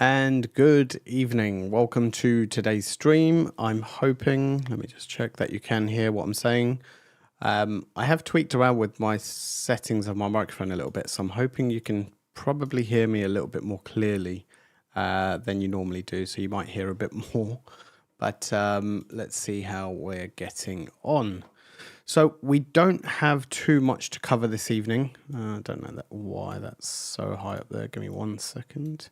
And good evening. Welcome to today's stream. I'm hoping, let me just check that you can hear what I'm saying. I have tweaked around with my settings of my microphone a little bit, so I'm hoping you can probably hear me a little bit more clearly than you normally do, so you might hear a bit more. But let's see how we're getting on. So we don't have too much to cover this evening. I don't know why that's so high up there. Give me 1 second.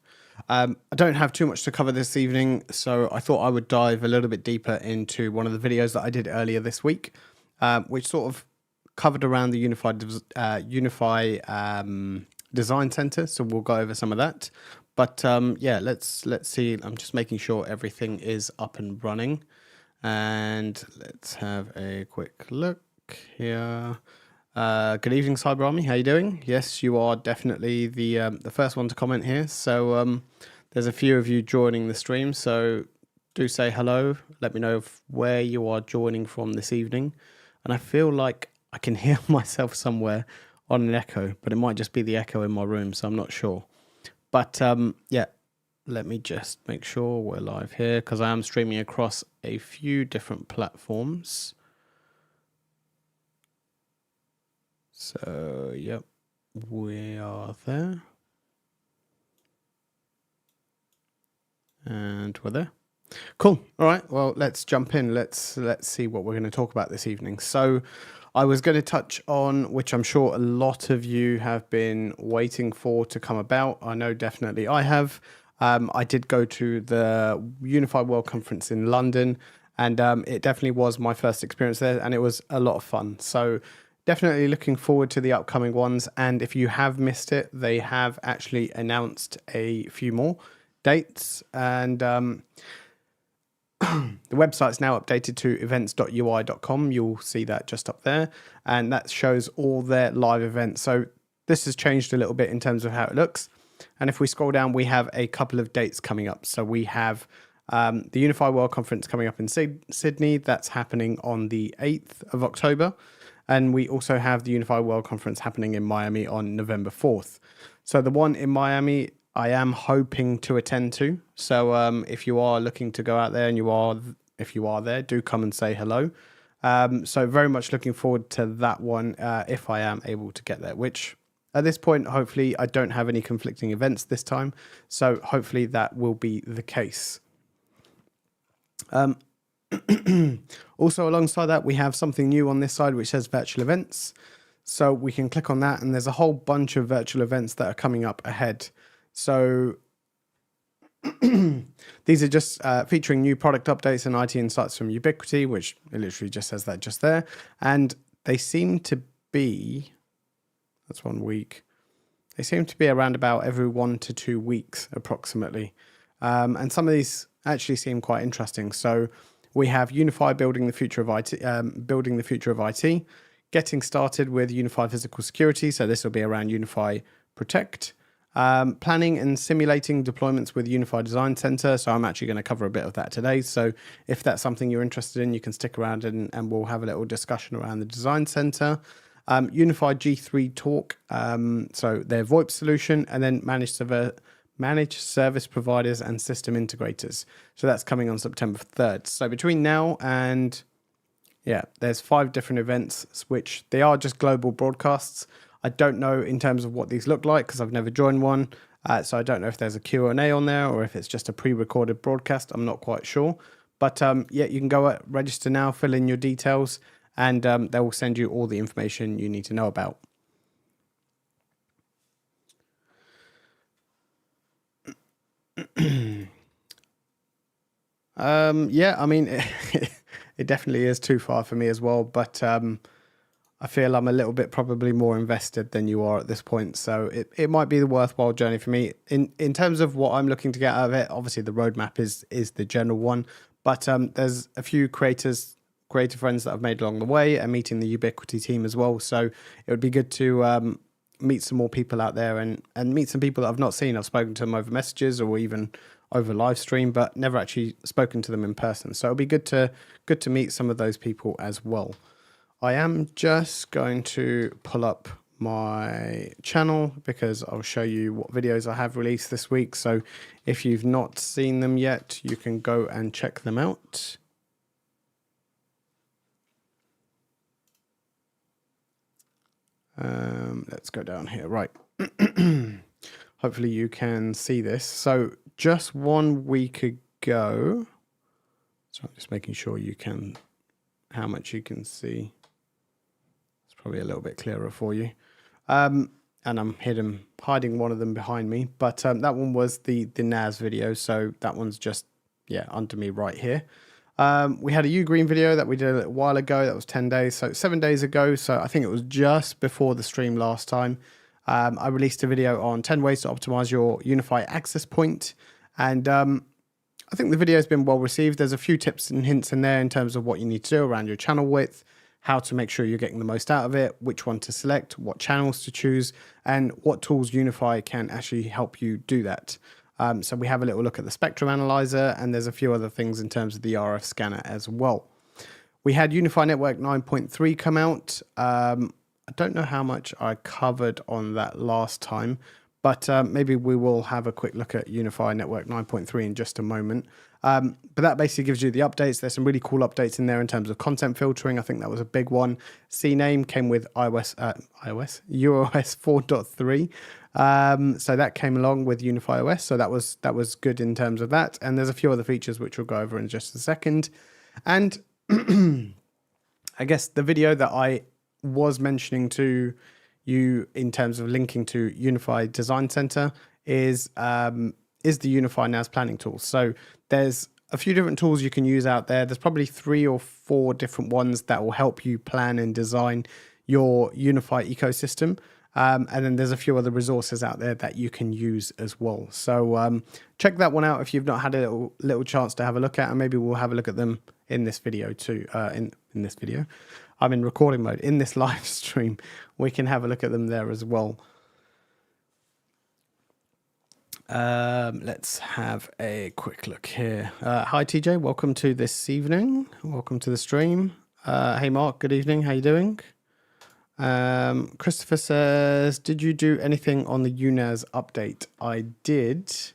I don't have too much to cover this evening, so I thought I would dive a little bit deeper into one of the videos that I did earlier this week, which sort of covered around the UniFi Design Center. So we'll go over some of that. But yeah, let's see. I'm just making sure everything is up and running, and let's have a quick look here. Good evening, Cyber Army. How you doing? Yes, you are definitely the first one to comment here. So there's a few of you joining the stream. So do say hello. Let me know where you are joining from this evening. And I feel like I can hear myself somewhere on an echo, but it might just be the echo in my room. So I'm not sure. But yeah, let me just make sure we're live here because I am streaming across a few different platforms. So, yep, we are there. And we're there. Cool. All right. Well, let's jump in. Let's see what we're going to talk about this evening. So I was going to touch on, which I'm sure a lot of you have been waiting for to come about. I know definitely I have. I did go to the UniFi World Conference in London, and it definitely was my first experience there, and it was a lot of fun. So definitely looking forward to the upcoming ones. And if you have missed it, they have actually announced a few more dates, and the website's now updated to events.ui.com. You'll see that just up there, and that shows all their live events. So this has changed a little bit in terms of how it looks. And if we scroll down, we have a couple of dates coming up. So we have the UniFi World Conference coming up in Sydney. That's happening on the 8th of October. And we also have the UniFi World Conference happening in Miami on November 4th. So the one in Miami, I am hoping to attend to. So if you are looking to go out there, and if you are there, do come and say hello. So very much looking forward to that one if I am able to get there, which at this point, hopefully I don't have any conflicting events this time. So hopefully that will be the case. Also, alongside that, we have something new on this side which says virtual events. So we can click on that, and there's a whole bunch of virtual events that are coming up ahead. So these are just featuring new product updates and IT insights from Ubiquiti, which it literally just says that just there. And they seem to be, that's 1 week. They seem to be around about every 1 to 2 weeks approximately. And some of these actually seem quite interesting. So we have UniFi building the future of IT, getting started with UniFi physical security. So this will be around UniFi Protect, planning and simulating deployments with UniFi Design Center. So I'm actually going to cover a bit of that today. So if that's something you're interested in, you can stick around and we'll have a little discussion around the Design Center. UniFi G3 Talk, so their VoIP solution, and then managed service providers and system integrators. So that's coming on September 3rd. So between now and, yeah, there's 5 different events, which they are just global broadcasts. I don't know in terms of what these look like because I've never joined one. So I don't know if there's a Q&A on there or if it's just a pre-recorded broadcast. I'm not quite sure. But yeah, you can go register now, fill in your details, and they will send you all the information you need to know about. Yeah, I mean, it definitely is too far for me as well, but I feel I'm a little bit probably more invested than you are at this point, so it might be the worthwhile journey for me. In terms of what I'm looking to get out of it, obviously the roadmap is the general one, but there's a few creator friends that I've made along the way, and meeting the Ubiquiti team as well, so it would be good to meet some more people out there and meet some people that I've not seen. I've spoken to them over messages or even over live stream, but never actually spoken to them in person. So it'll be good to meet some of those people as well. I am just going to pull up my channel because I'll show you what videos I have released this week. So if you've not seen them yet, you can go and check them out. Let's go down here. Right. Hopefully you can see this. So just 1 week ago, so I'm just making sure you can, how much you can see. It's probably a little bit clearer for you. And I'm hiding one of them behind me, but that one was the NAS video. So that one's just, yeah, under me right here. We had a Ugreen video that we did a little while ago. That was 10 days. So 7 days ago. So I think it was just before the stream last time. I released a video on 10 ways to optimize your UniFi access point. And I think the video has been well received. There's a few tips and hints in there in terms of what you need to do around your channel width, how to make sure you're getting the most out of it, which one to select, what channels to choose, and what tools UniFi can actually help you do that. So we have a little look at the spectrum analyzer, and there's a few other things in terms of the RF scanner as well. We had UniFi Network 9.3 come out. I don't know how much I covered on that last time, but maybe we will have a quick look at UniFi Network 9.3 in just a moment. But that basically gives you the updates. There's some really cool updates in there in terms of content filtering. I think that was a big one. CNAME came with UOS 4.3. So that came along with UniFi OS. So that was good in terms of that. And there's a few other features which we'll go over in just a second. And I guess the video that I was mentioning to you in terms of linking to UniFi Design Center is the UniFi NAS planning tool. So there's a few different tools you can use out there. There's probably 3 or 4 different ones that will help you plan and design your UniFi ecosystem. And then there's a few other resources out there that you can use as well. So check that one out if you've not had a little chance to have a look at, and maybe we'll have a look at them in this video too. In this video, I'm in recording mode. In this live stream, we can have a look at them there as well. Let's have a quick look here. Hi TJ, welcome to this evening. Welcome to the stream. Hey Mark, good evening. How you doing? Christopher says, did you do anything on the UNAS update? I did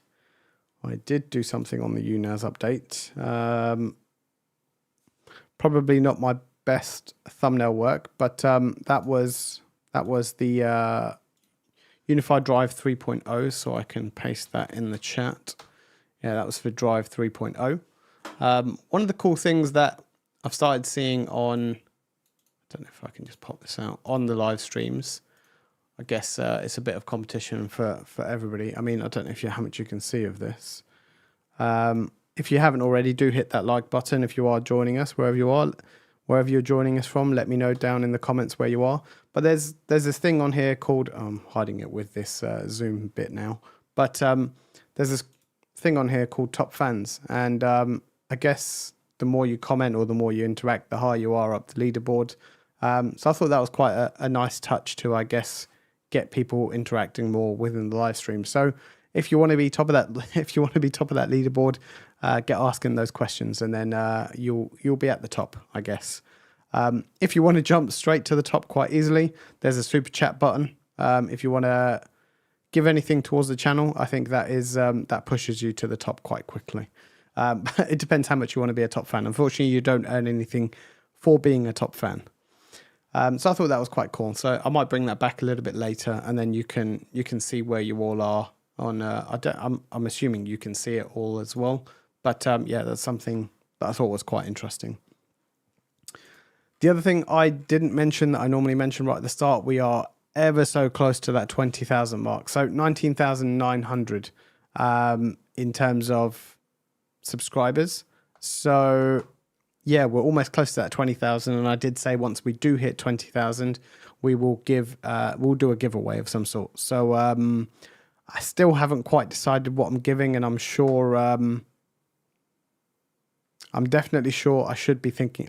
do something on the UNAS update. Probably not my best thumbnail work, but that was the UniFi Drive 3.0, so I can paste that in the chat. Yeah, that was for Drive 3.0. One of the cool things that I've started seeing on, I don't know if I can just pop this out, on the live streams, I guess it's a bit of competition for everybody. I mean, I don't know how much you can see of this. If you haven't already, do hit that like button if you are joining us, wherever you're joining us from. Let me know down in the comments where you are. But there's this thing on here called, I'm hiding it with this Zoom bit now, but there's this thing on here called Top Fans. And I guess the more you comment or the more you interact, the higher you are up the leaderboard. So I thought that was quite a nice touch to, I guess, get people interacting more within the live stream. So if you want to be top of that, leaderboard, get asking those questions, and then you'll be at the top, I guess. If you want to jump straight to the top quite easily, there's a super chat button. If you want to give anything towards the channel, I think that is that pushes you to the top quite quickly. But it depends how much you want to be a top fan. Unfortunately, you don't earn anything for being a top fan. So I thought that was quite cool. So I might bring that back a little bit later, and then you can see where you all are on. I'm assuming you can see it all as well. But yeah, that's something that I thought was quite interesting. The other thing I didn't mention that I normally mention right at the start, we are ever so close to that 20,000 mark. So 19,900 in terms of subscribers. So yeah, we're almost close to that 20,000. And I did say once we do hit 20,000, we will we'll do a giveaway of some sort. So I still haven't quite decided what I'm giving, and I'm sure I'm definitely sure I should be thinking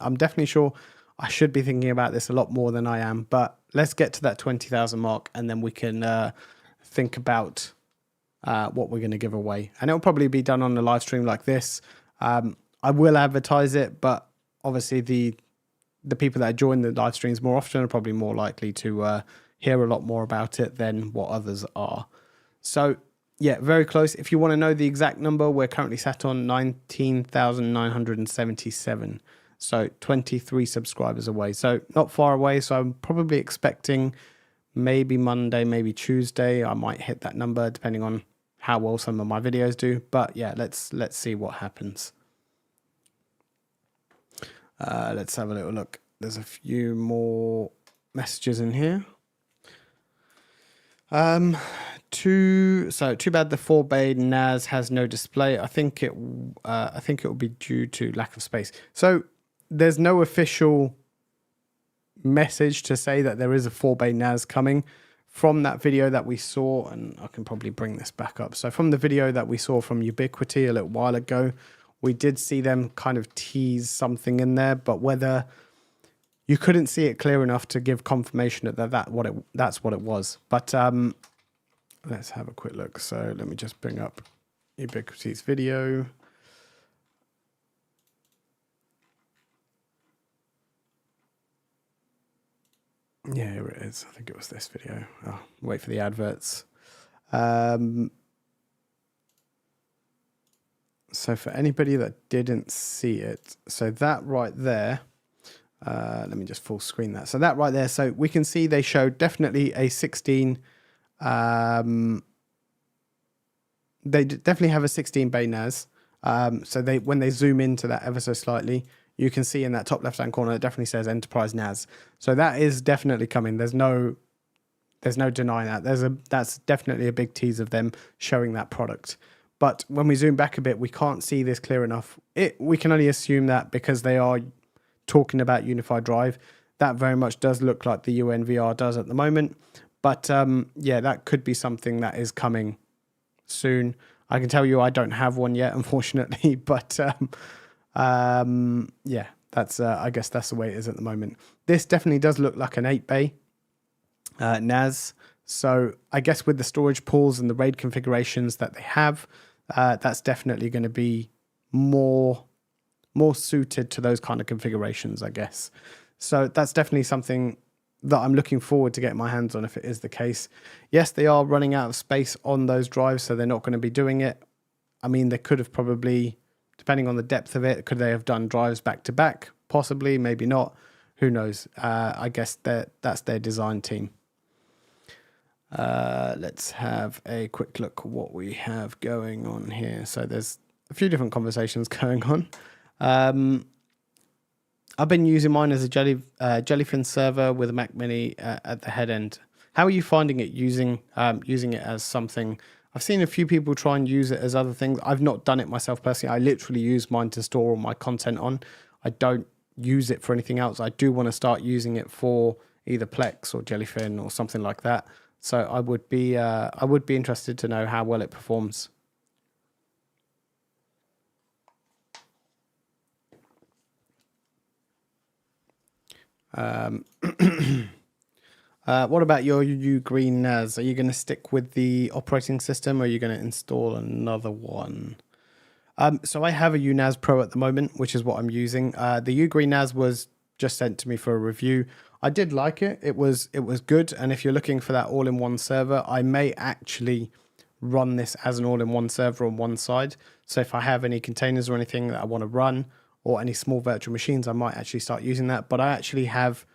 about this a lot more than I am, but let's get to that 20,000 mark, and then we can think about what we're going to give away. And it'll probably be done on a live stream like this. I will advertise it, but obviously the people that join the live streams more often are probably more likely to hear a lot more about it than what others are. So yeah, very close. If you want to know the exact number, we're currently sat on 19,977. So 23 subscribers away. So not far away. So I'm probably expecting maybe Monday, maybe Tuesday, I might hit that number depending on how well some of my videos do. But yeah, let's see what happens. Let's have a little look. There's a few more messages in here. Too bad the 4-bay NAS has no display. I think it will be due to lack of space. So there's no official message to say that there is a 4-bay NAS coming. From that video that we saw, and I can probably bring this back up. So from the video that we saw from Ubiquiti a little while ago, we did see them kind of tease something in there, but whether you couldn't see it clear enough to give confirmation that that's what it was. But let's have a quick look. So let me just bring up Ubiquiti's video. Yeah, here it is. I think it was this video. Oh, wait for the adverts. So for anybody that didn't see it, so that right there, let me just full screen that. So that right there, so we can see they showed definitely a 16. They definitely have a 16-bay NAS. So when they zoom into that ever so slightly, you can see in that top left-hand corner, it definitely says Enterprise NAS. So that is definitely coming. There's no denying that. That's definitely a big tease of them showing that product. But when we zoom back a bit, we can't see this clear enough. We can only assume that because they are talking about UniFi Drive, that very much does look like the UNVR does at the moment. But yeah, that could be something that is coming soon. I can tell you I don't have one yet, unfortunately, but yeah, that's I guess that's the way it is at the moment. This definitely does look like an 8-bay NAS. So I guess with the storage pools and the RAID configurations that they have, that's definitely going to be more suited to those kind of configurations, I guess. So that's definitely something that I'm looking forward to getting my hands on if it is the case. Yes, they are running out of space on those drives, so they're not going to be doing it. I mean, they could have probably, depending on the depth of it, could they have done drives back to back? Possibly, maybe not. Who knows? I guess that's their design team. Let's have a quick look at what we have going on here. So there's a few different conversations going on. I've been using mine as a Jellyfin server with a Mac Mini at the head end. How are you finding it using it as something? I've seen a few people try and use it as other things. I've not done it myself personally. I literally use mine to store all my content on. I don't use it for anything else. I do want to start using it for either Plex or Jellyfin or something like that. So I would be interested to know how well it performs. What about your Ugreen NAS? Are you going to stick with the operating system, or are you going to install another one? So I have a UNAS Pro at the moment, which is what I'm using. The Ugreen NAS was just sent to me for a review. I did like it. It was good. And if you're looking for that all-in-one server, I may actually run this as an all-in-one server on one side. So if I have any containers or anything that I want to run, or any small virtual machines, I might actually start using that. But I actually have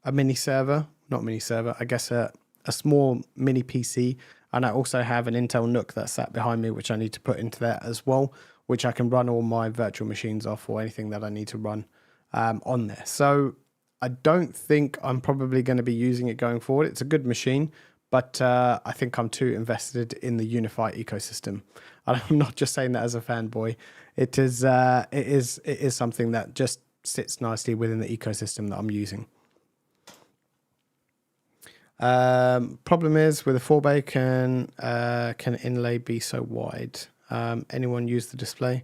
a mini server, not mini server, I guess a small mini PC. And I also have an Intel NUC that's sat behind me, which I need to put into that as well, which I can run all my virtual machines off, or anything that I need to run on there. So I don't think I'm probably going to be using it going forward. It's a good machine, but I think I'm too invested in the UniFi ecosystem. And I'm not just saying that as a fanboy. It is something that just sits nicely within the ecosystem that I'm using. Problem is with a 4-bay, can inlay be so wide? Anyone use the display?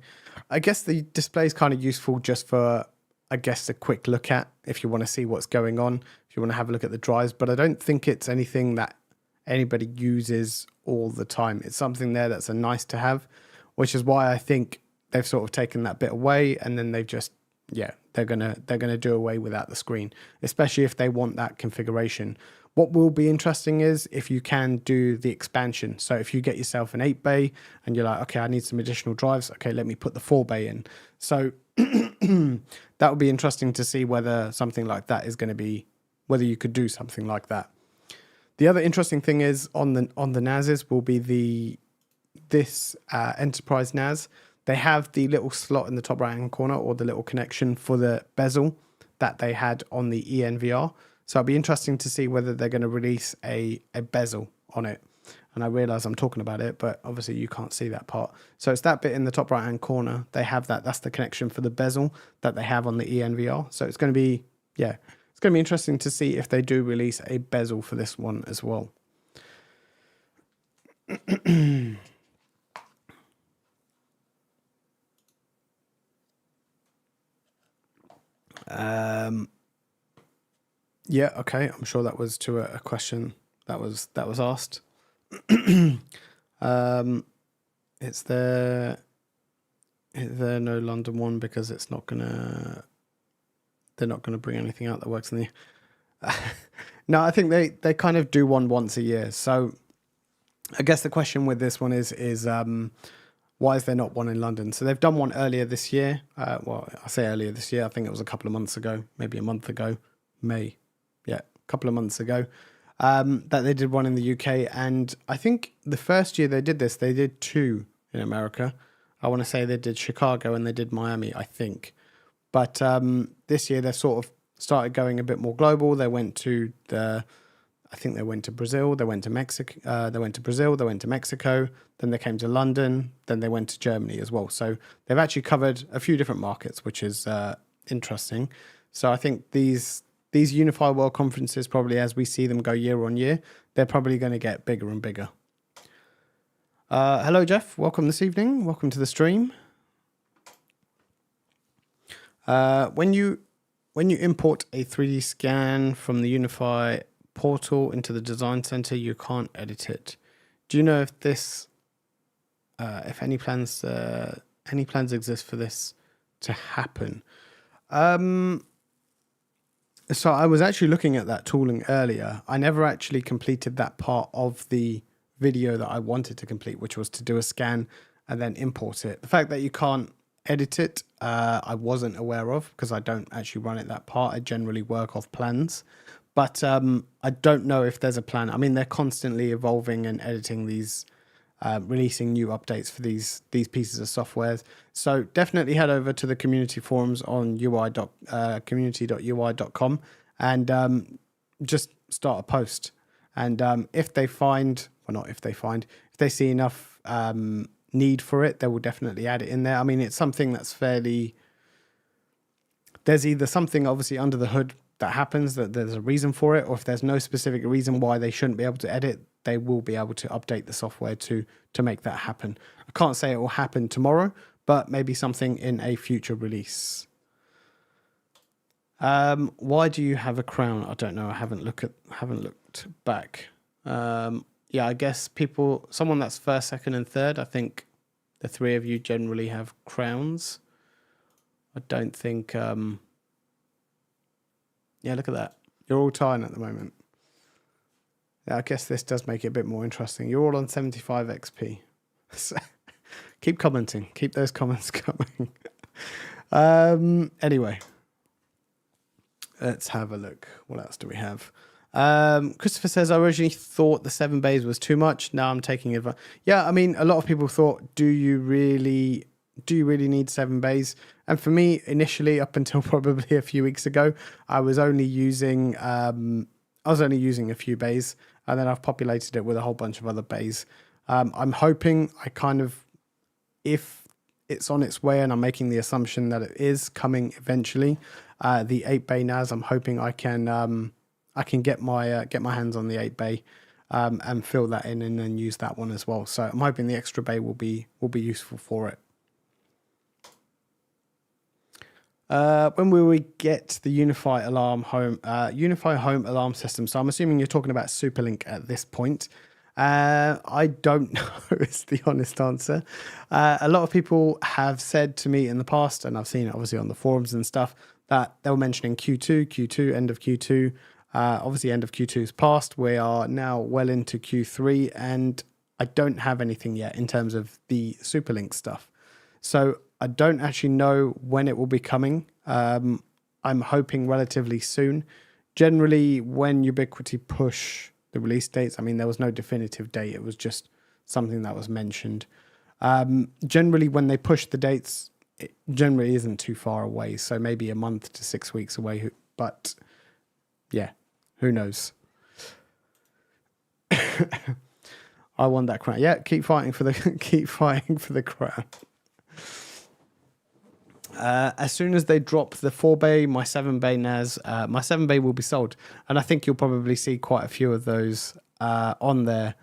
I guess the display is kind of useful just for, I guess, a quick look at if you want to see what's going on, if you want to have a look at the drives, but I don't think it's anything that anybody uses all the time. It's something there that's a nice to have, which is why I think they've sort of taken that bit away, and then they've just, yeah, they're gonna do away without the screen, especially if they want that configuration. What will be interesting is if you can do the expansion. So if you get yourself an 8 bay and you're like, okay, I need some additional drives. Okay, let me put the 4 bay in. So that would be interesting to see whether something like that is going to be, whether you could do something like that. The other interesting thing is on the NASs will be this enterprise NAS. They have the little slot in the top right hand corner, or the little connection for the bezel that they had on the ENVR. So it'll be interesting to see whether they're going to release a bezel on it. And I realize I'm talking about it, but obviously you can't see that part. So it's that bit in the top right hand corner. They have that. That's the connection for the bezel that they have on the ENVR. So it's going to be, yeah, it's going to be interesting to see if they do release a bezel for this one as well. Yeah, okay. I'm sure that was to a question that was asked. It's there no London one because it's not gonna. They're not gonna bring anything out that works in the. No, I think they kind of do one once a year. So, I guess the question with this one is why is there not one in London? So they've done one earlier this year. Well, I say earlier this year. I think it was a couple of months ago, maybe a month ago, May. Yeah, a couple of months ago. That they did one in the UK, and I think the first year they did this, they did 2 in America. I want to say they did Chicago and they did Miami, I think. But this year they sort of started going a bit more global. They went to I think they went to Brazil, they went to Mexico, they went to Brazil, they went to Mexico, then they came to London, then they went to Germany as well. So they've actually covered a few different markets, which is interesting. So I think these UniFi World Conferences, probably as we see them go year on year, they're probably going to get bigger and bigger. Hello, Jeff. Welcome this evening. Welcome to the stream. When you import a 3D scan from the UniFi portal into the design center, you can't edit it. Do you know if this, if any plans exist for this to happen? So I was actually looking at that tooling earlier. I never actually completed that part of the video that I wanted to complete, which was to do a scan and then import it. The fact that you can't edit it, I wasn't aware of because I don't actually run it that part. I generally work off plans. But I don't know if there's a plan. I mean, they're constantly evolving and editing these, releasing new updates for these pieces of software. So definitely head over to the community forums on community.ui.com and just start a post. And if they see enough need for it, they will definitely add it in there. I mean, it's something that's there's either something obviously under the hood that happens, that there's a reason for it, or if there's no specific reason why they shouldn't be able to edit, they will be able to update the software to make that happen. I can't say it will happen tomorrow, but maybe something in a future release. Why do you have a crown? I don't know. I haven't looked back. Yeah, I guess someone that's first, second, and third. I think the 3 of you generally have crowns. I don't think. Yeah, look at that. You're all tying at the moment. Yeah, I guess this does make it a bit more interesting. You're all on 75 XP. So, keep commenting. Keep those comments coming. Anyway, let's have a look. What else do we have? Christopher says, I originally thought the 7 bays was too much. Now I'm taking advantage. Yeah, I mean, a lot of people thought, do you really need 7 bays? And for me, initially, up until probably a few weeks ago, I was only using a few bays, and then I've populated it with a whole bunch of other bays. I'm hoping if it's on its way, and I'm making the assumption that it is coming eventually, the 8 bay NAS, I'm hoping I can get my hands on the 8 bay and fill that in and then use that one as well. So I'm hoping the extra bay will be useful for it. When will we get the UniFi home alarm system? So I'm assuming you're talking about Superlink at this point. I don't know is the honest answer. A lot of people have said to me in the past, and I've seen it obviously on the forums and stuff, that they were mentioning Q2, end of Q2. Obviously, end of Q2 is past. We are now well into Q3, and I don't have anything yet in terms of the Superlink stuff. So I don't actually know when it will be coming. I'm hoping relatively soon. Generally, when Ubiquiti push the release dates, I mean, there was no definitive date. It was just something that was mentioned. Generally, when they push the dates, it generally isn't too far away. So maybe a month to 6 weeks away. But yeah, who knows? I want that crown. Yeah, keep fighting for the crown. As soon as they drop the 4-bay, my 7-bay NAS, my 7-bay will be sold, and I think you'll probably see quite a few of those on there.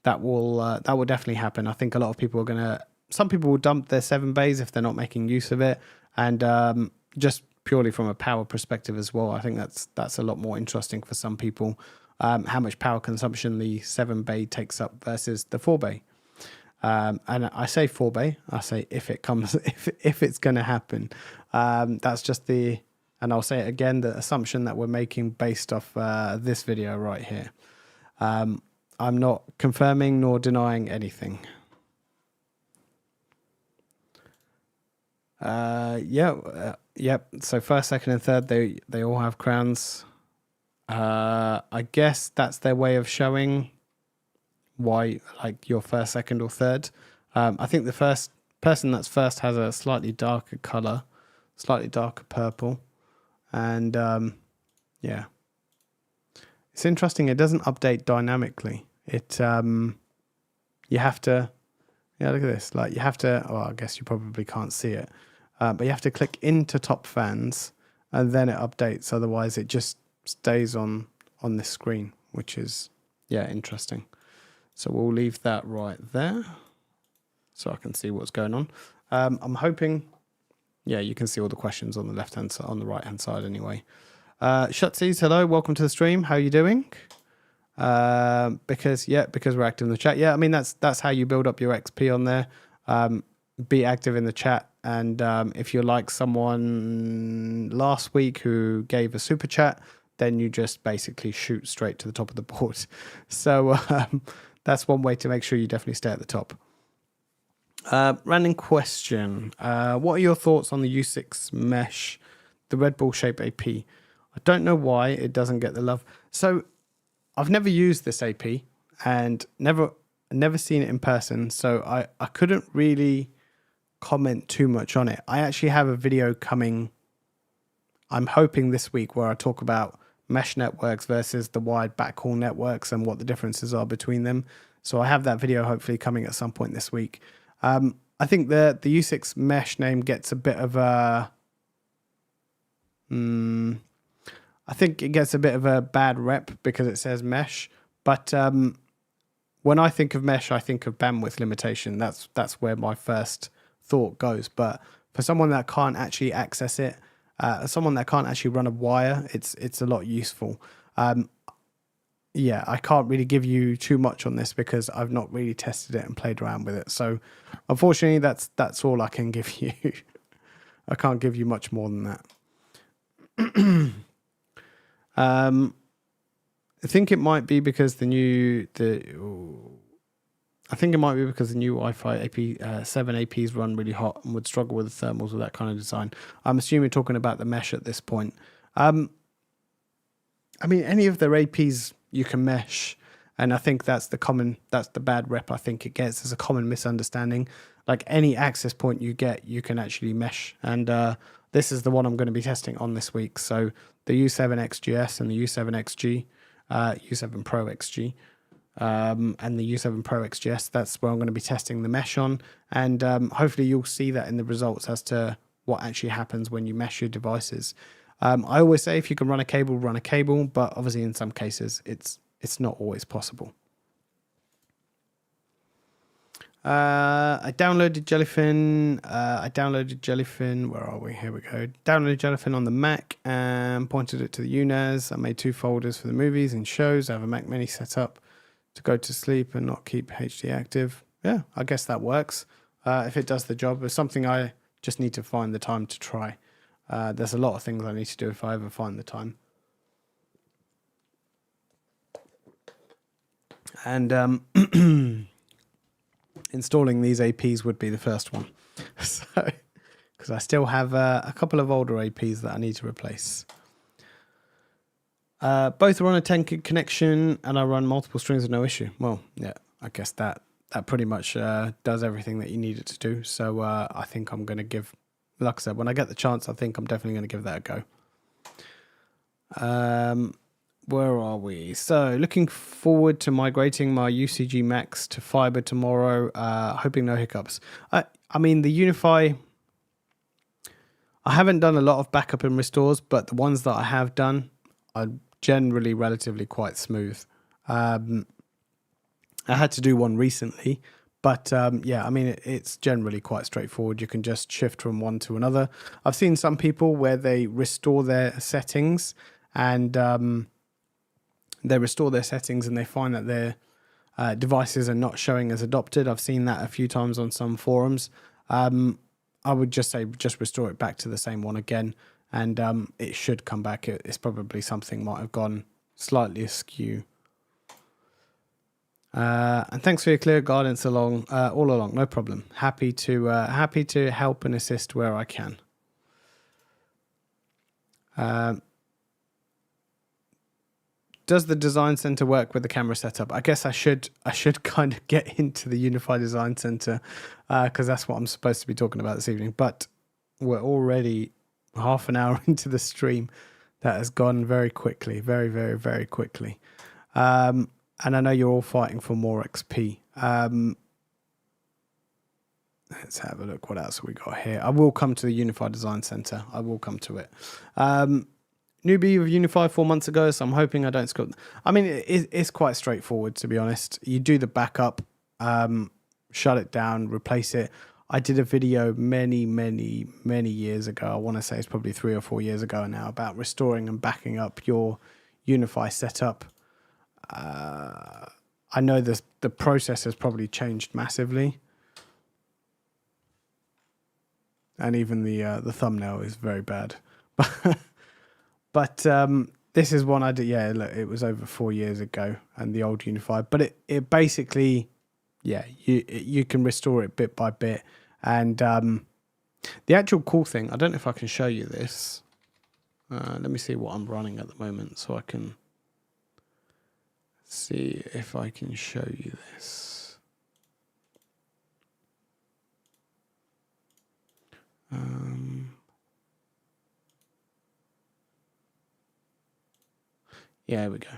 That will definitely happen. I think a lot of people are some people will dump their 7-bays if they're not making use of it, and just purely from a power perspective as well. I think that's a lot more interesting for some people. How much power consumption the 7-bay takes up versus the 4-bay. And I say 4-bay, I say if it comes, if it's going to happen. That's just and I'll say it again, the assumption that we're making based off this video right here. I'm not confirming nor denying anything. Yep. So first, second, and third, they all have crowns. I guess that's their way of showing why, like, you're first, second, or third. I think the first person that's first has a slightly darker color, slightly darker purple, and yeah, it's interesting. It doesn't update dynamically. You have to, yeah, look at this. Like, you have to. Well, I guess you probably can't see it, but you have to click into top fans, and then it updates. Otherwise, it just stays on this screen, which is, yeah, interesting. So we'll leave that right there so I can see what's going on. I'm hoping, yeah, you can see all the questions on the left-hand side, on the right-hand side anyway. Shutsies, hello, welcome to the stream. How are you doing? Because we're active in the chat. Yeah, I mean, that's how you build up your XP on there. Be active in the chat. And if you're like someone last week who gave a super chat, then you just basically shoot straight to the top of the board. So that's one way to make sure you definitely stay at the top. Random question. What are your thoughts on the U6 mesh, the Red Bull shape AP? I don't know why it doesn't get the love. So I've never used this AP and never seen it in person. So I couldn't really comment too much on it. I actually have a video coming, I'm hoping this week, where I talk about mesh networks versus the wired backhaul networks and what the differences are between them. So I have that video hopefully coming at some point this week. I think the U6 mesh name gets a bit of a, I think it gets a bit of a bad rep because it says mesh. But when I think of mesh, I think of bandwidth limitation. That's where my first thought goes. But for someone that can't actually access it, someone that can't actually run a wire, it's a lot useful. Yeah, I can't really give you too much on this because I've not really tested it and played around with it. So unfortunately, that's all I can give you. I can't give you much more than that. I think it might be because the new Wi-Fi 7 APs run really hot and would struggle with the thermals with that kind of design. I'm assuming you're talking about the mesh at this point. I mean, any of their APs you can mesh, and I think that's the bad rep I think it gets. There's a common misunderstanding. Like, any access point you get, you can actually mesh, and this is the one I'm going to be testing on this week. So the U7 XGS and the U7 XG, U7 Pro XG, and the U7 Pro XGS, that's where I'm going to be testing the mesh on, and hopefully you'll see that in the results as to what actually happens when you mesh your devices. I always say if you can run a cable, but obviously in some cases it's not always possible. I downloaded Jellyfin. Where are we? Here we go. Downloaded Jellyfin on the Mac and pointed it to the UNAS. I made 2 folders for the movies and shows. I have a Mac Mini set up to go to sleep and not keep HD active. Yeah, I guess that works. If it does the job, it's something I just need to find the time to try. There's a lot of things I need to do if I ever find the time. And installing these APs would be the first one. So, because I still have a couple of older APs that I need to replace. Both are on a 10 gig connection, and I run multiple streams with no issue. Well, yeah, I guess that pretty much does everything that you need it to do. So I think I'm going to give, like I said, when I get the chance, I think I'm definitely going to give that a go. Where are we? So looking forward to migrating my UCG Max to fiber tomorrow, hoping no hiccups. I mean, the UniFi, I haven't done a lot of backup and restores, but the ones that I have done are generally relatively quite smooth. I had to do one recently, but yeah, I mean, it's generally quite straightforward. You can just shift from one to another. I've seen some people where they restore their settings and they find that their devices are not showing as adopted. I've seen that a few times on some forums. I would just say just restore it back to the same one again, and it should come back. It's probably something might have gone slightly askew. And thanks for your clear guidance all along. No problem. Happy to help and assist where I can. Does the design center work with the camera setup? I guess I should kind of get into the UniFi Design Center because that's what I'm supposed to be talking about this evening. But we're already half an hour into the stream. That has gone very quickly, very, very, very quickly. And I know you're all fighting for more XP. Let's have a look. What else we got here? I will come to the UniFi Design Center. I will come to it. Newbie of UniFi 4 months ago, so I'm hoping I don't screw. I mean, it's quite straightforward, to be honest. You do the backup, shut it down, replace it. I did a video many, many, many years ago. I want to say it's probably 3 or 4 years ago now about restoring and backing up your UniFi setup. I know the process has probably changed massively. And even the thumbnail is very bad. But this is one I did. Yeah, look, it was over 4 years ago, and the old UniFi. But it basically, yeah, you can restore it bit by bit. And the actual cool thing, I don't know if I can show you this. Let me see what I'm running at the moment, so I can see if I can show you this. Yeah, here we go.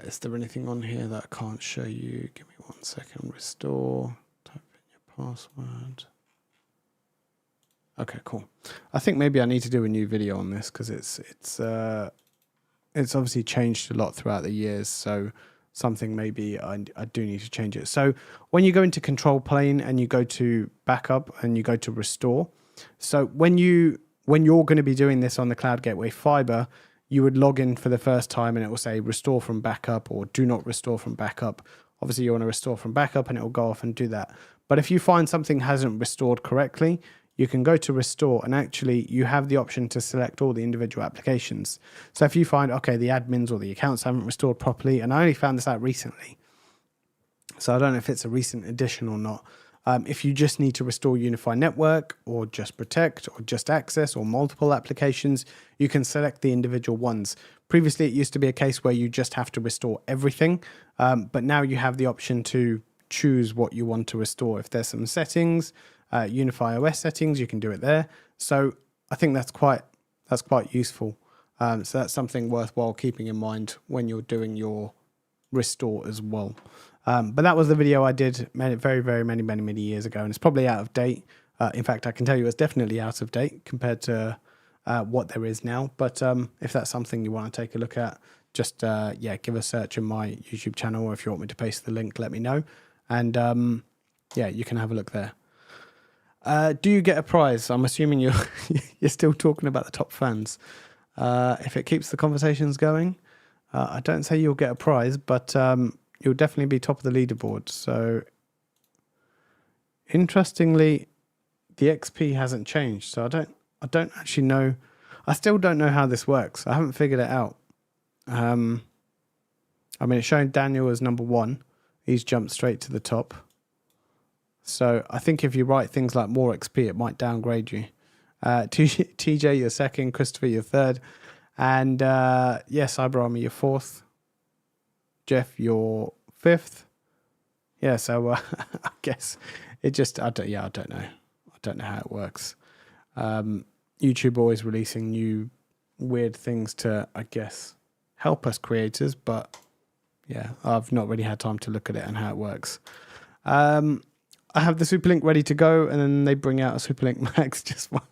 Is there anything on here that I can't show you? Give me 1 second. Restore. Type in your password. Okay, cool. I think maybe I need to do a new video on this because it's obviously changed a lot throughout the years. So something maybe I do need to change it. So when you go into control plane and you go to backup and you go to restore. So when you're going to be doing this on the Cloud Gateway Fiber, you would log in for the first time and it will say restore from backup or do not restore from backup. Obviously you want to restore from backup and it will go off and do that. But if you find something hasn't restored correctly, you can go to restore and actually you have the option to select all the individual applications. So if you find, okay, the admins or the accounts haven't restored properly, and I only found this out recently, so I don't know if it's a recent addition or not. If you just need to restore UniFi Network or just Protect or just Access or multiple applications, you can select the individual ones. Previously, it used to be a case where you just have to restore everything, but now you have the option to choose what you want to restore. If there's some settings, UniFi OS settings, you can do it there. So I think that's quite useful. So that's something worthwhile keeping in mind when you're doing your restore as well. But that was the video I did very, very many years ago, and it's probably out of date. In fact, I can tell you it's definitely out of date compared to what there is now. But if that's something you want to take a look at, just give a search in my YouTube channel, or if you want me to paste the link, let me know. And you can have a look there. Do you get a prize? I'm assuming you're still talking about the top fans. If it keeps the conversations going, I don't say you'll get a prize, but you'll definitely be top of the leaderboard. So, interestingly, the XP hasn't changed. So I don't actually know. I still don't know how this works. I haven't figured it out. I mean, it's showing Daniel as number 1. He's jumped straight to the top. So I think if you write things like more XP, it might downgrade you. TJ, you're second. Christopher, you're third. And yes, Cyberarmy, you're fourth. Jeff, you're fifth. Yeah, so I guess it just, I don't know. I don't know how it works. YouTube always releasing new weird things to, I guess, help us creators. But yeah, I've not really had time to look at it and how it works. I have the Superlink ready to go, and then they bring out a Superlink Max. Just one.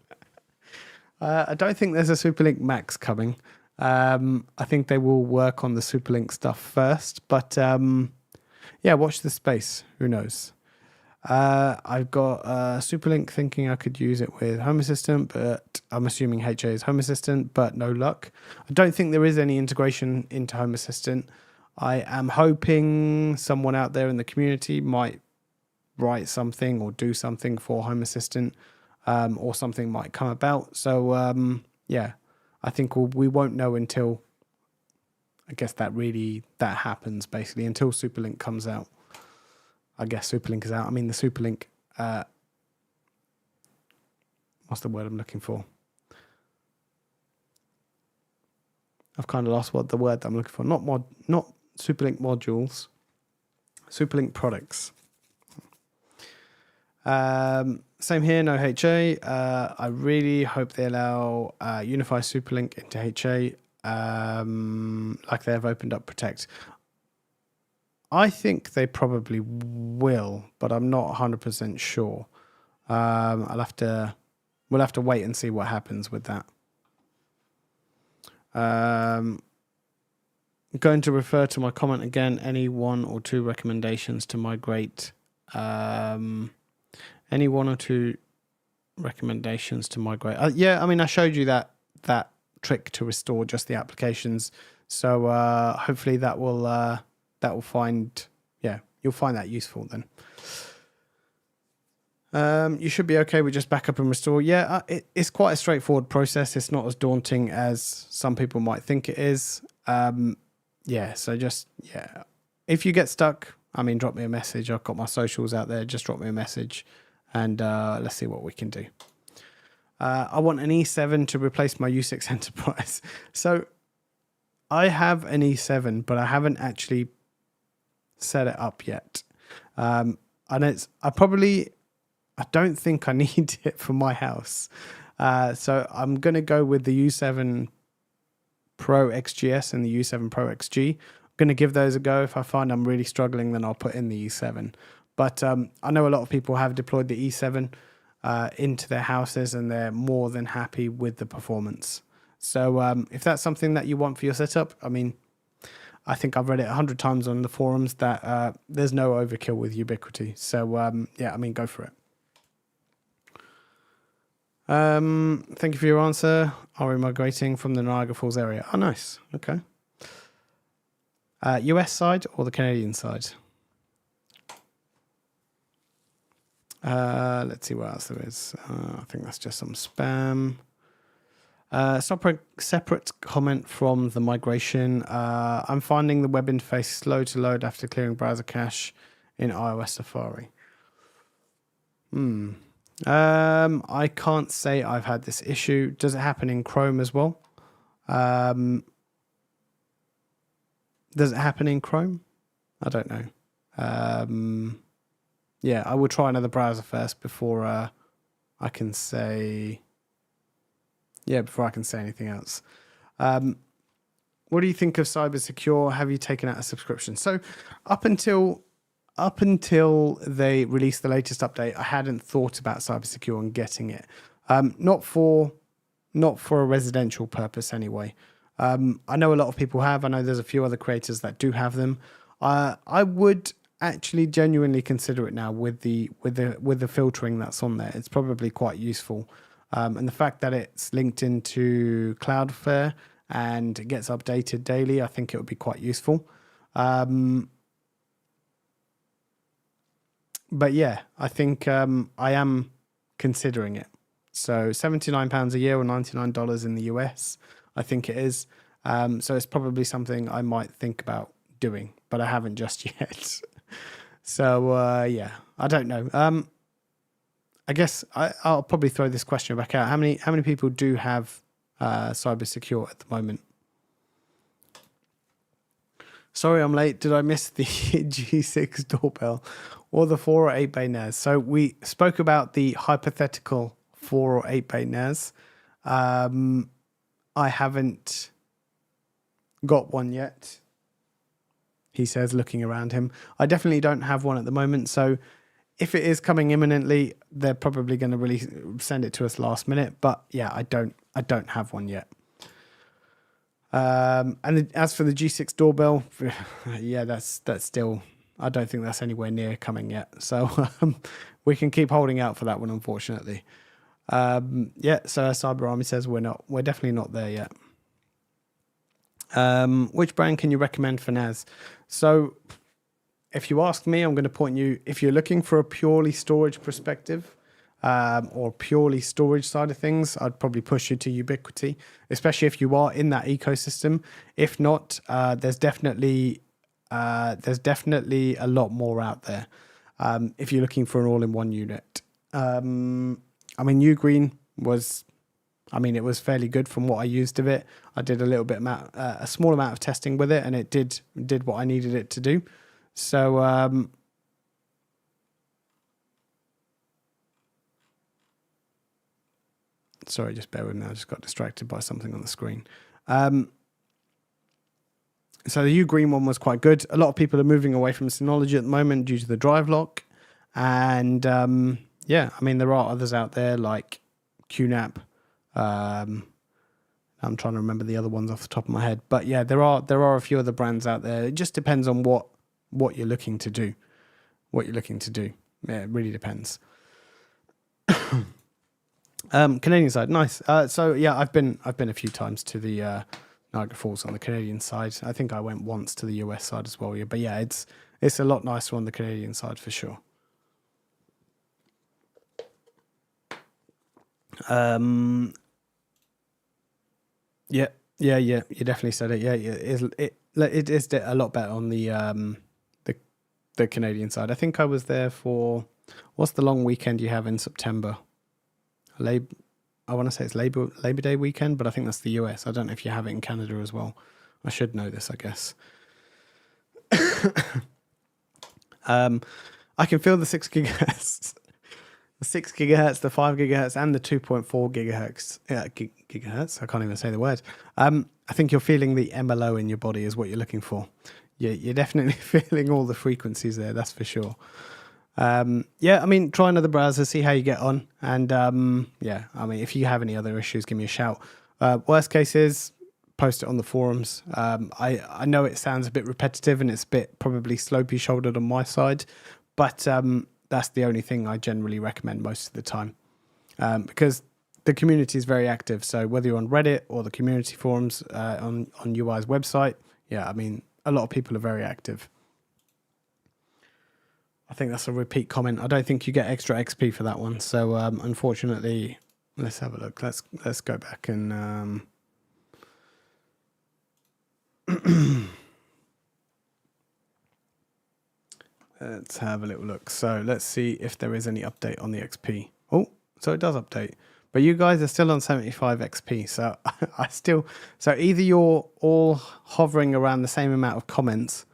I don't think there's a Superlink Max coming. I think they will work on the Superlink stuff first, but yeah, watch the space. Who knows? I've got Superlink thinking I could use it with Home Assistant, but I'm assuming HA is Home Assistant, but no luck. I don't think there is any integration into Home Assistant. I am hoping someone out there in the community might write something or do something for Home Assistant, or something might come about. So yeah, I think we won't know until, I guess, that happens, basically, until Superlink comes out. I guess Superlink is out. I mean, the Superlink, what's the word I'm looking for? I've kind of lost what the word that I'm looking for. Not Superlink modules, Superlink products. Same here, no HA. I really hope they allow UniFi Superlink into HA, like they have opened up Protect. I think they probably will, but I'm not 100% sure. We'll have to wait and see what happens with that. Going to refer to my comment again. Any 1 or 2 recommendations to migrate? Any 1 or 2 recommendations to migrate? Yeah, I mean, I showed you that trick to restore just the applications. So hopefully that will find, yeah, you'll find that useful then. You should be okay with just backup and restore. Yeah, it's quite a straightforward process. It's not as daunting as some people might think it is. Yeah, so just, yeah, if you get stuck, I mean, drop me a message. I've got my socials out there. Just drop me a message, and let's see what we can do. I want an E7 to replace my U6 Enterprise. So I have an E7, but I haven't actually set it up yet. And I don't think I need it for my house. So I'm going to go with the U7 Pro XGS and the U7 Pro XG. I'm going to give those a go. If I find I'm really struggling, then I'll put in the E7. But I know a lot of people have deployed the E7 into their houses, and they're more than happy with the performance. So if that's something that you want for your setup, I mean, I think I've read it 100 times on the forums that there's no overkill with Ubiquiti. So yeah, I mean, go for it. Thank you for your answer. Are we migrating from the Niagara Falls area? Oh, nice. Okay. US side or the Canadian side? Let's see what else there is. I think that's just some spam. Separate comment from the migration. I'm finding the web interface slow to load after clearing browser cache in iOS Safari. I can't say I've had this issue. Does it happen in Chrome as well? Does it happen in Chrome? I don't know. Yeah, I will try another browser first before I can say... Yeah, before I can say anything else. What do you think of CyberSecure? Have you taken out a subscription? So up until they released the latest update, I hadn't thought about CyberSecure and getting it. Not for a residential purpose anyway. I know a lot of people have. I know there's a few other creators that do have them. I would actually genuinely consider it now with the filtering that's on there. It's probably quite useful. And the fact that it's linked into Cloudflare and it gets updated daily, I think it would be quite useful. But yeah, I think I am considering it. So £79 a year or $99 in the US, I think it is. So it's probably something I might think about doing, but I haven't just yet. So yeah, I don't know. I guess I'll probably throw this question back out. How many people do have Cyber Secure at the moment? Sorry, I'm late. Did I miss the G6 doorbell or the 4 or 8 bay NAS? So we spoke about the hypothetical 4 or 8 bay NAS. I haven't got one yet, he says, looking around him. I definitely don't have one at the moment. So if it is coming imminently, they're probably going to send it to us last minute. But yeah, I don't have one yet. And as for the G6 doorbell, yeah, that's still, I don't think that's anywhere near coming yet. So we can keep holding out for that one, unfortunately. Yeah, so Cyber Army says we're definitely not there yet. Which brand can you recommend for NAS? So if you ask me, I'm going to point you, if you're looking for a purely storage perspective, or purely storage side of things, I'd probably push you to Ubiquiti, especially if you are in that ecosystem. If not, there's definitely a lot more out there. If you're looking for an all-in-one unit, I mean, Ugreen was, it was fairly good from what I used of it. I did a small amount of testing with it, and it did what I needed it to do. So, sorry, just bear with me. I just got distracted by something on the screen. So the Ugreen one was quite good. A lot of people are moving away from Synology at the moment due to the drive lock. And yeah, there are others out there like QNAP. I'm trying to remember the other ones off the top of my head. But yeah, there are a few other brands out there. It just depends on what you're looking to do. Yeah, it really depends. Canadian side, nice. So yeah, I've been a few times to the Niagara Falls on the Canadian side. I think I went once to the US side as well. Yeah, but yeah, it's a lot nicer on the Canadian side for sure. Yeah, you definitely said it. Yeah, it is a lot better on the Canadian side. I think I was there for, what's the long weekend you have in September? I want to say it's Labor Day weekend, but I think that's the US. I don't know if you have it in Canada as well. I should know this, I guess. I can feel the 6 gigahertz, the 6 gigahertz, the 5 gigahertz, and the 2.4 gigahertz. Gigahertz. I can't even say the word. I think you're feeling the MLO in your body is what you're looking for. You're definitely feeling all the frequencies there. That's for sure. Yeah, try another browser, see how you get on. And yeah, if you have any other issues, give me a shout. Worst case is post it on the forums. I know it sounds a bit repetitive and it's a bit probably slopey shouldered on my side, but that's the only thing I generally recommend most of the time, because the community is very active. So whether you're on Reddit or the community forums on UI's website, yeah, a lot of people are very active. I think that's a repeat comment. I don't think you get extra XP for that one. So unfortunately, let's have a look. Let's go back and let's have a little look. So let's see if there is any update on the XP. Oh, so it does update. But you guys are still on 75 XP. So so either you're all hovering around the same amount of comments,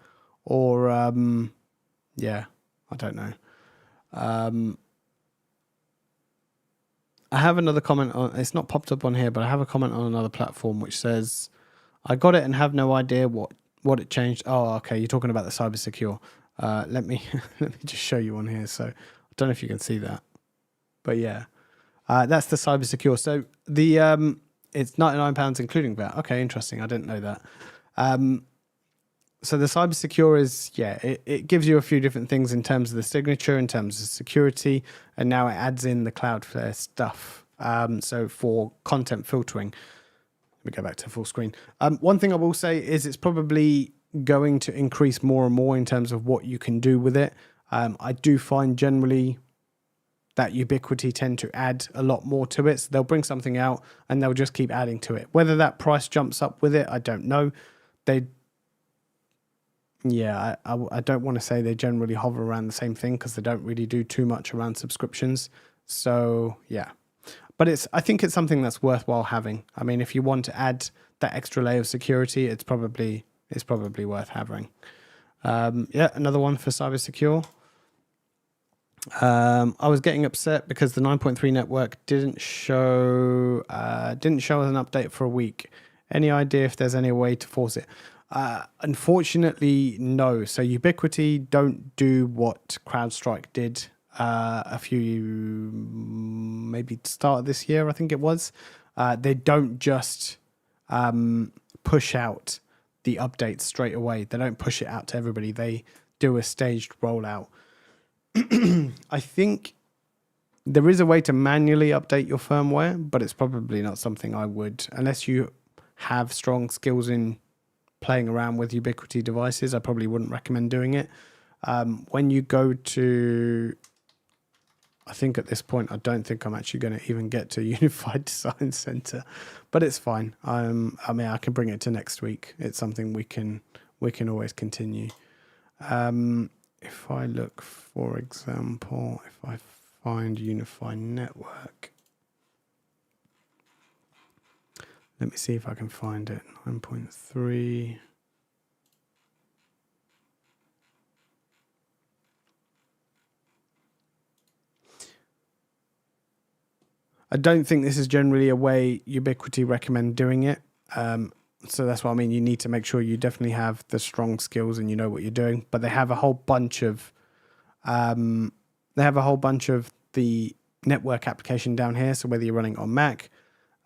or yeah, I don't know. I have another comment on, it's not popped up on here, but I have a comment on another platform which says, I got it and have no idea what it changed. Oh, okay, you're talking about the Cyber Secure. Let me just show you on here. So I don't know if you can see that, but yeah, that's the Cyber Secure. So the it's £99 including VAT. Okay, interesting. I didn't know that. So the Cyber Secure is, yeah, it gives you a few different things in terms of the signature, in terms of security, and now it adds in the Cloudflare stuff. So for content filtering, let me go back to full screen. One thing I will say is it's probably going to increase more and more in terms of what you can do with it. I do find generally that Ubiquiti tend to add a lot more to it. So they'll bring something out and they'll just keep adding to it. Whether that price jumps up with it, I don't know. Yeah, I don't want to say they generally hover around the same thing because they don't really do too much around subscriptions. So yeah, but I think it's something that's worthwhile having. I mean, if you want to add that extra layer of security, it's probably worth having. Yeah, another one for cybersecure. I was getting upset because the 9.3 network didn't show as an update for a week. Any idea if there's any way to force it? Unfortunately, no. So Ubiquiti don't do what CrowdStrike did a few, maybe start of this year, I think it was. They don't just push out the updates straight away. They don't push it out to everybody. They do a staged rollout. I think there is a way to manually update your firmware, but it's probably not something I would, unless you have strong skills in playing around with Ubiquiti devices. I probably wouldn't recommend doing it. When you go to, I think at this point, I don't think I'm actually going to even get to UniFi Design Center, but it's fine. I mean, I can bring it to next week. It's something we can always continue. If I look, for example, if I find UniFi network, let me see if I can find it. 9.3. I don't think this is generally a way Ubiquiti recommend doing it. So that's what I mean. You need to make sure you definitely have the strong skills and you know what you're doing. But they have a whole bunch of the network application down here. So whether you're running on Mac,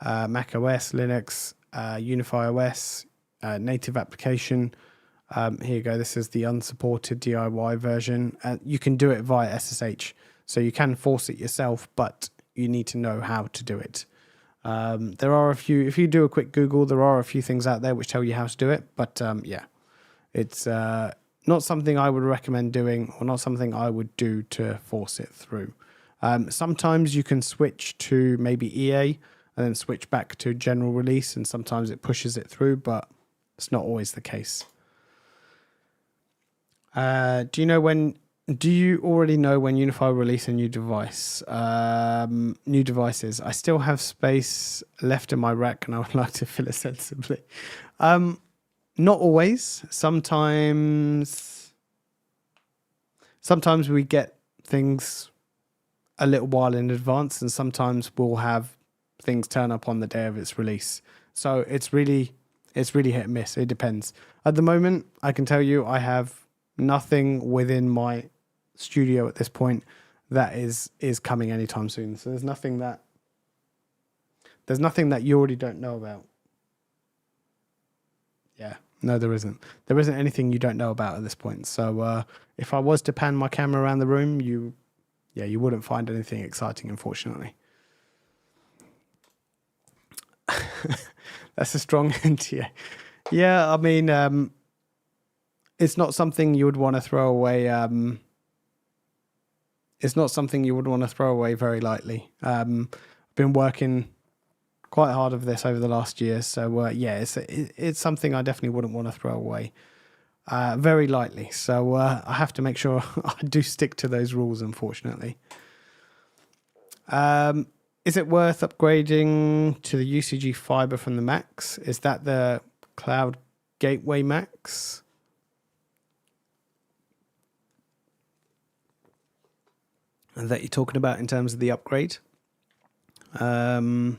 Mac OS, Linux, UniFi OS, native application. Here you go. This is the unsupported DIY version. You can do it via SSH. So you can force it yourself, but you need to know how to do it. There are a few, if you do a quick Google, there are a few things out there which tell you how to do it. But yeah, it's not something I would recommend doing, or not something I would do to force it through. Sometimes you can switch to maybe EA and then switch back to general release, and sometimes it pushes it through, but it's not always the case. Do you already know when UniFi will release a new device? New devices. I still have space left in my rack, and I would like to fill it sensibly. Not always. Sometimes we get things a little while in advance, and sometimes we'll have things turn up on the day of its release. So it's really hit and miss. It depends. At the moment, I can tell you I have nothing within my studio at this point that is coming anytime soon. So there's nothing that you already don't know about. Yeah, no, there isn't. There isn't anything you don't know about at this point. So if I was to pan my camera around the room, you wouldn't find anything exciting, unfortunately. That's a strong NTA. Yeah, I mean, it's not something you would want to throw away. It's not something you would want to throw away very lightly. I've been working quite hard of this over the last year, so yeah, it's something I definitely wouldn't want to throw away very lightly. So I have to make sure I do stick to those rules, unfortunately. Is it worth upgrading to the UCG fiber from the Macs? Is that the Cloud Gateway Macs? That you're talking about in terms of the upgrade? And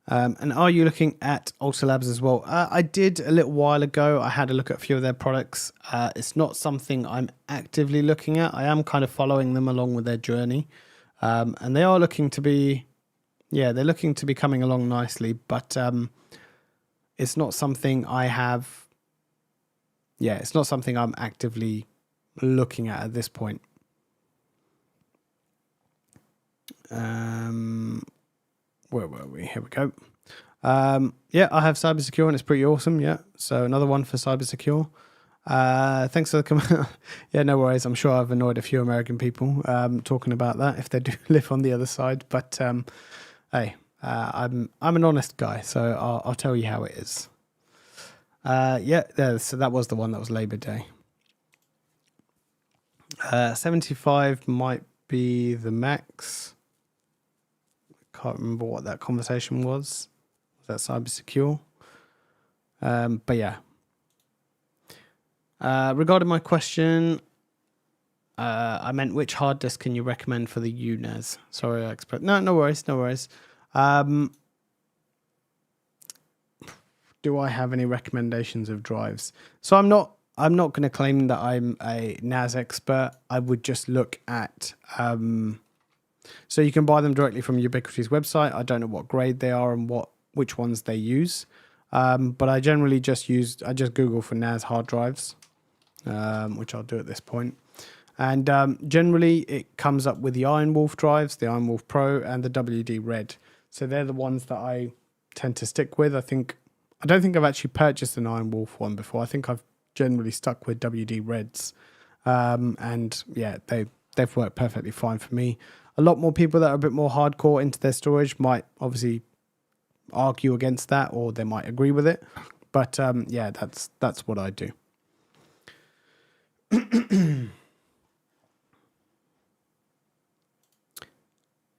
are you looking at Ultra Labs as well? I did a little while ago. I had a look at a few of their products. It's not something I'm actively looking at. I am kind of following them along with their journey. And they are looking to be, they're looking to be coming along nicely, but it's not something I have, it's not something I'm actively looking at this point. Where were we? Here we go. I have cybersecure and it's pretty awesome. Yeah. So another one for cybersecure. Thanks for the comment. Yeah, no worries. I'm sure I've annoyed a few American people talking about that if they do live on the other side. But hey, I'm an honest guy, so I'll tell you how it is. Yeah, so that was the one that was Labor Day. 75 might be the max. Can't remember what that conversation was. Was that cyber secure? But yeah. Regarding my question, I meant which hard disk can you recommend for the UNAS? Sorry, I expect no worries. Do I have any recommendations of drives? So I'm not going to claim that I'm a NAS expert. I would just look at so you can buy them directly from Ubiquiti's website. I don't know what grade they are and which ones they use. But I generally just Google for NAS hard drives, which I'll do at this point. And generally it comes up with the Iron Wolf drives, the Iron Wolf Pro and the WD Red. So they're the ones that I tend to stick with. I don't think I've actually purchased an Iron Wolf one before. I think I've generally stuck with WD Reds. And yeah, they've worked perfectly fine for me. A lot more people that are a bit more hardcore into their storage might obviously argue against that, or they might agree with it. But yeah, that's what I do.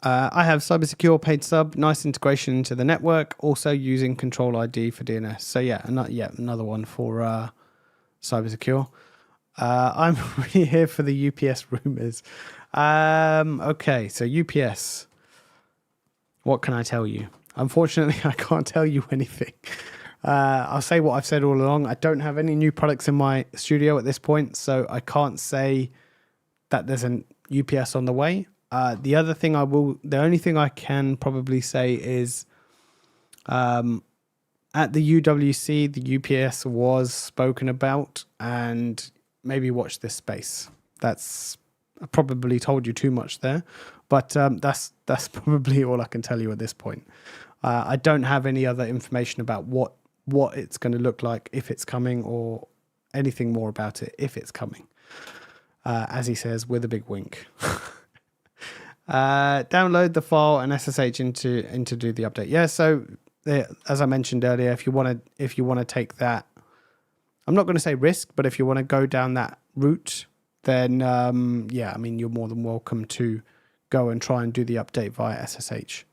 I have Cyber Secure paid sub, nice integration into the network, also using Control ID for DNS. So yeah, another one for Cyber Secure. I'm really here for the UPS rumors. Okay, so UPS. What can I tell you? Unfortunately, I can't tell you anything. I'll say what I've said all along. I don't have any new products in my studio at this point, so I can't say that there's an UPS on the way. The only thing I can probably say is at the UWC, the UPS was spoken about, and maybe watch this space. I probably told you too much there, but that's probably all I can tell you at this point. I don't have any other information about what it's going to look like if it's coming, or anything more about it if it's coming. As he says, with a big wink. Download the file and SSH into do the update. Yeah, so as I mentioned earlier, if you want to take that, I'm not going to say risk, but if you want to go down that route, then yeah, I mean, you're more than welcome to go and try and do the update via SSH.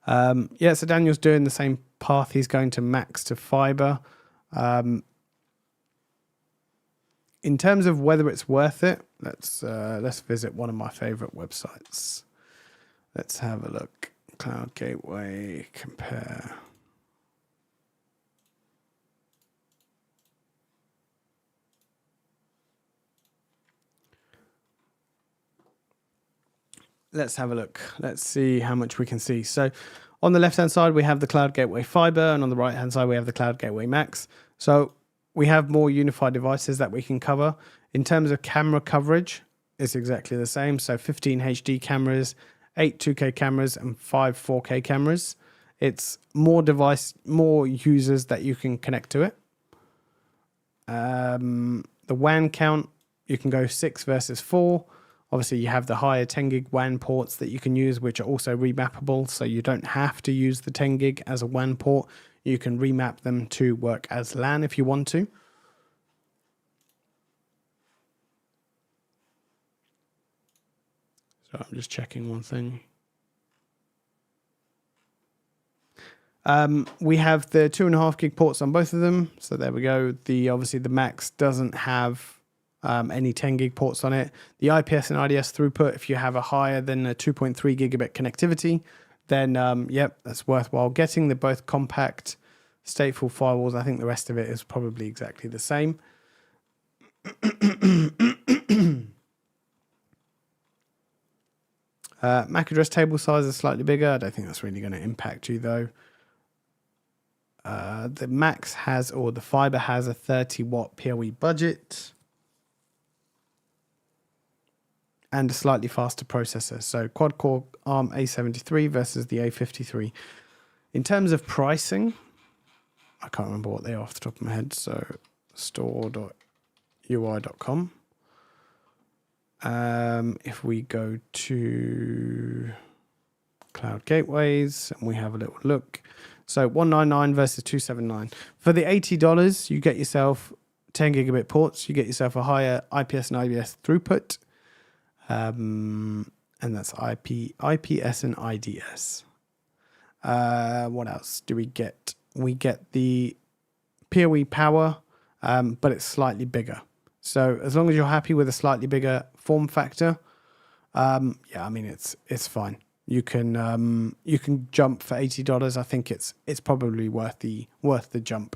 Yeah, so Daniel's doing the same path. He's going to max to fiber. In terms of whether it's worth it, let's visit one of my favorite websites. Let's have a look. Cloud Gateway, compare. Let's have a look. Let's see how much we can see. So on the left-hand side, we have the Cloud Gateway Fiber, and on the right-hand side, we have the Cloud Gateway Max. So we have more UniFi devices that we can cover. In terms of camera coverage, it's exactly the same. So 15 HD cameras, 8 2K cameras, and 5 4K cameras. It's more users that you can connect to it. The WAN count, you can go 6 versus 4. Obviously, you have the higher 10 gig WAN ports that you can use, which are also remappable. So you don't have to use the 10 gig as a WAN port. You can remap them to work as LAN if you want to. So I'm just checking one thing. We have the 2.5 gig ports on both of them. So there we go. Obviously the Max doesn't have any 10 gig ports on it. The IPS and IDS throughput, if you have a higher than a 2.3 gigabit connectivity, then yep, that's worthwhile getting. They're both compact, stateful firewalls. I think the rest of it is probably exactly the same. MAC address table size is slightly bigger. I don't think that's really going to impact you though. The Max has, or the Fiber has, a 30 watt PoE budget and a slightly faster processor. So quad core ARM A73 versus the A53. In terms of pricing, I can't remember what they are off the top of my head. So store.ui.com. If we go to Cloud Gateways and we have a little look, So 199 versus 279. For the $80, you get yourself 10 gigabit ports. You get yourself a higher IPS and IBS throughput. And that's IPS and IDS. What else do we get? We get the PoE power, but it's slightly bigger. So as long as you're happy with a slightly bigger form factor, yeah, I mean it's fine. You can jump for $80. I think it's probably worth the jump.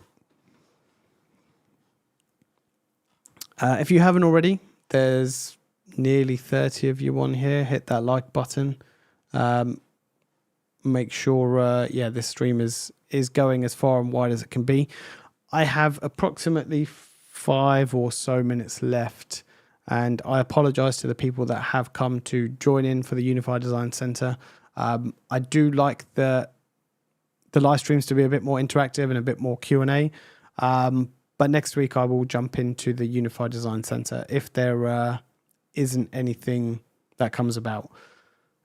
If you haven't already, there's nearly 30 of you on here. Hit that like button. Make sure, yeah, this stream is going as far and wide as it can be. I have approximately 5 or so minutes left, and I apologize to the people that have come to join in for the UniFi Design Center. I do like the live streams to be a bit more interactive and a bit more Q&A. But next week I will jump into the UniFi Design Center if there isn't anything that comes about.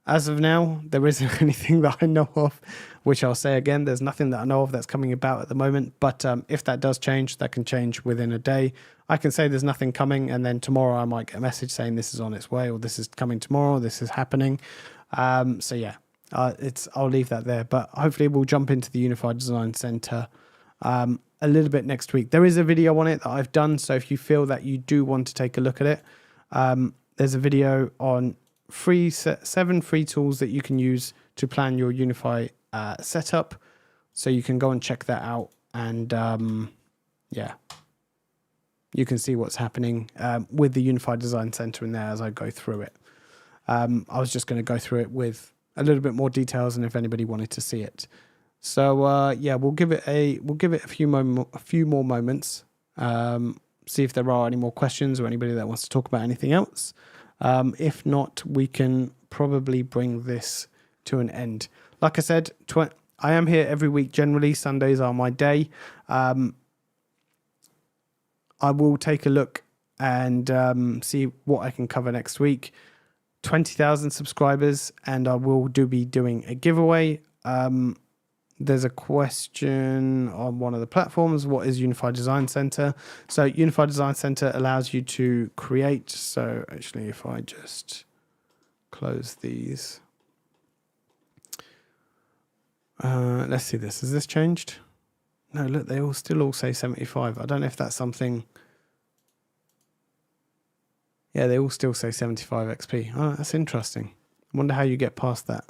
As of now, there isn't anything that I know of, which I'll say again, there's nothing that I know of that's coming about at the moment. But if that does change, that can change within a day. I can say there's nothing coming, and then tomorrow I might get a message saying this is on its way, or this is coming tomorrow, this is happening. So yeah, I'll leave that there. But hopefully we'll jump into the Unified Design Center a little bit next week. There is a video on it that I've done, so if you feel that you do want to take a look at it, there's a video on 7 free tools that you can use to plan your UniFi setup. So you can go and check that out, and yeah, you can see what's happening with the UniFi Design Center in there as I go through it. I was just going to go through it with a little bit more details, and if anybody wanted to see it. So yeah, we'll give it a few more moments. See if there are any more questions or anybody that wants to talk about anything else. If not, we can probably bring this to an end. Like I said, I am here every week. Generally, Sundays are my day. I will take a look and see what I can cover next week. 20,000 subscribers, and I will be doing a giveaway. There's a question on one of the platforms. What is Unified Design Center? So Unified Design Center allows you to create. So actually, if I just close these. Let's see this. Has this changed? No, look, they still all say 75. I don't know if that's something. Yeah, they all still say 75 XP. Oh, that's interesting. I wonder how you get past that.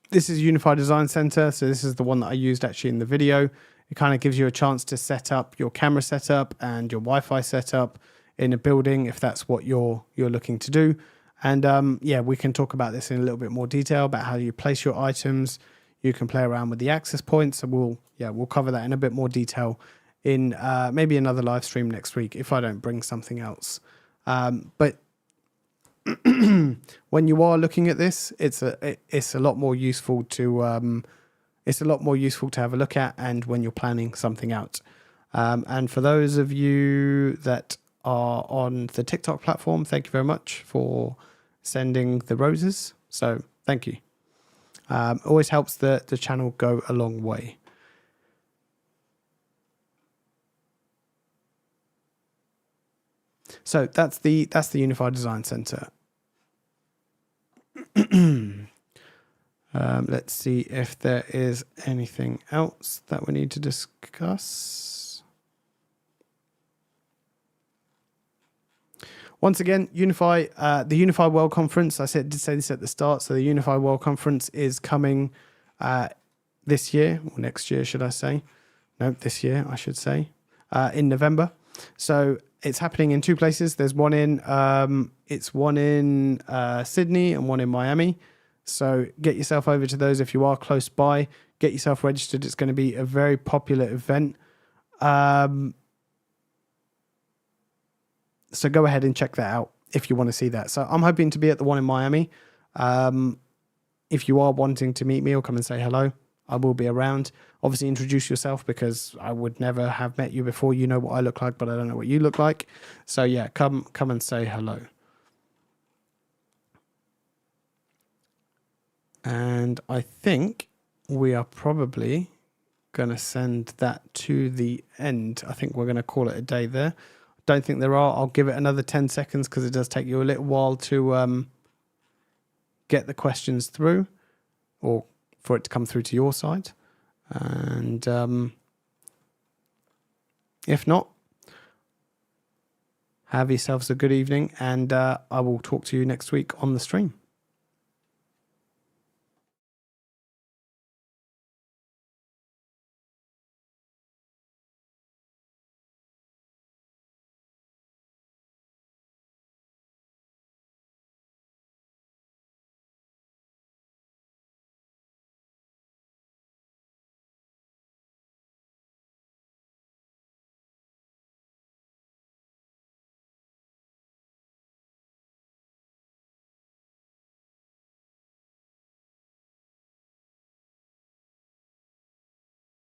This is Unified Design Center. So this is the one that I used actually in the video. It kind of gives you a chance to set up your camera setup and your Wi-Fi setup in a building if that's what you're looking to do. And yeah, we can talk about this in a little bit more detail about how you place your items. You can play around with the access points. So we'll cover that in a bit more detail in maybe another live stream next week if I don't bring something else. But when you are looking at this, it's a lot more useful to have a look at, and when you're planning something out. And for those of you that are on the TikTok platform, thank you very much for sending the roses. So thank you. Always helps the channel go a long way. So that's the Unified Design Center. Let's see if there is anything else that we need to discuss. Once again, UniFi, the UniFi World Conference, did say this at the start, so the UniFi World Conference is coming this year, or next year, should I say? No, this year, I should say, in November. So it's happening in 2 places. There's one in Sydney and one in Miami. So get yourself over to those if you are close by. Get yourself registered. It's going to be a very popular event. So go ahead and check that out if you want to see that. So I'm hoping to be at the one in Miami. If you are wanting to meet me or come and say hello, I will be around. Obviously, introduce yourself because I would never have met you before. You know what I look like, but I don't know what you look like. So yeah, come and say hello. And I think we are probably going to send that to the end. I think we're going to call it a day there. Don't think there are. I'll give it another 10 seconds because it does take you a little while to get the questions through, or for it to come through to your side. And if not, have yourselves a good evening, and I will talk to you next week on the stream.